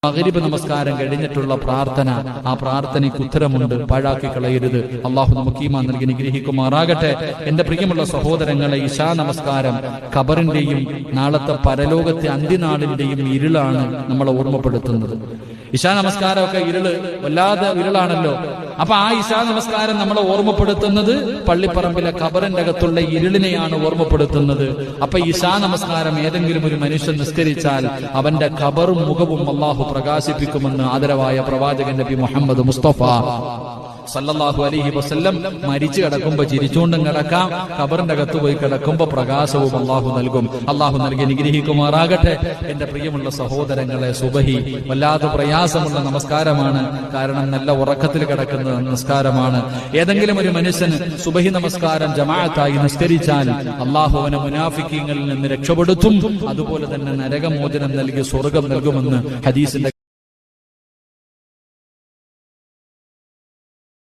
മഗ്രിബ് നമസ്കാരം കഴിഞ്ഞിട്ടുള്ള പ്രാർത്ഥന, ആ പ്രാർത്ഥനയ്ക്ക് ഉത്തരമുണ്ട്, പാഴാക്കി കളയരുത്. അള്ളാഹു നമുക്ക് ഈമാൻ നൽകി അനുഗ്രഹിക്കുമാറാകട്ടെ. എന്റെ പ്രിയമുള്ള സഹോദരങ്ങളെ, ഇശാ നമസ്കാരം ഖബറിന്റെയും നാളത്തെ പരലോകത്തെ അന്ത്യനാളിന്റെയും ഇരുളാണ് നമ്മളെ ഓർമ്മപ്പെടുത്തുന്നത്. ഇശാ നമസ്കാരമൊക്കെ വല്ലാതെ ഇരുളാണല്ലോ. അപ്പൊ ആ ഇശാ നമസ്കാരം നമ്മളെ ഓർമ്മപ്പെടുത്തുന്നത് പള്ളിപ്പറമ്പിലെ ഖബറിന്റെ അകത്തുള്ള ഇരുളിനെയാണ് ഓർമ്മപ്പെടുത്തുന്നത്. അപ്പൊ ഇശാ നമസ്കാരം ഏതെങ്കിലും ഒരു മനുഷ്യൻ നിസ്കരിച്ചാൽ അവന്റെ ഖബറും മുഖവും അള്ളാഹു പ്രകാശിപ്പിക്കുമെന്ന് ആദരവായ പ്രവാചകൻ നബി മുഹമ്മദ് മുസ്തഫ സല്ലല്ലാഹു അലൈഹി വസല്ലം മരിച്ചു കിടക്കുമ്പോ ചിരിച്ചുകൊണ്ടും കിടക്കാം, ഖബറിന്റെ അകത്ത് പോയി കിടക്കുമ്പോ പ്രകാശവും അള്ളാഹു നൽകും. അള്ളാഹു നൽകി അനുഗ്രഹിക്കുമാറാകട്ടെ. എന്റെ പ്രിയമുള്ള സഹോദരങ്ങളെ, സുബഹി വല്ലാതെ പ്രയാസമുള്ള നമസ്കാരമാണ്. കാരണം നല്ല ഉറക്കത്തിൽ കിടക്കുന്ന നമസ്കാരമാണ്. ഏതെങ്കിലും ഒരു മനുഷ്യന് സുബഹി നമസ്കാരം ജമാഅത്തായി നിസ്കരിച്ചാൽ അള്ളാഹു അവനെ മുനാഫിക്കീങ്ങളിൽ നിന്ന് രക്ഷപ്പെടുത്തും. അതുപോലെ തന്നെ നരകമോചനം നൽകി സ്വർഗം നൽകുമെന്ന് ഹദീസിന്റെ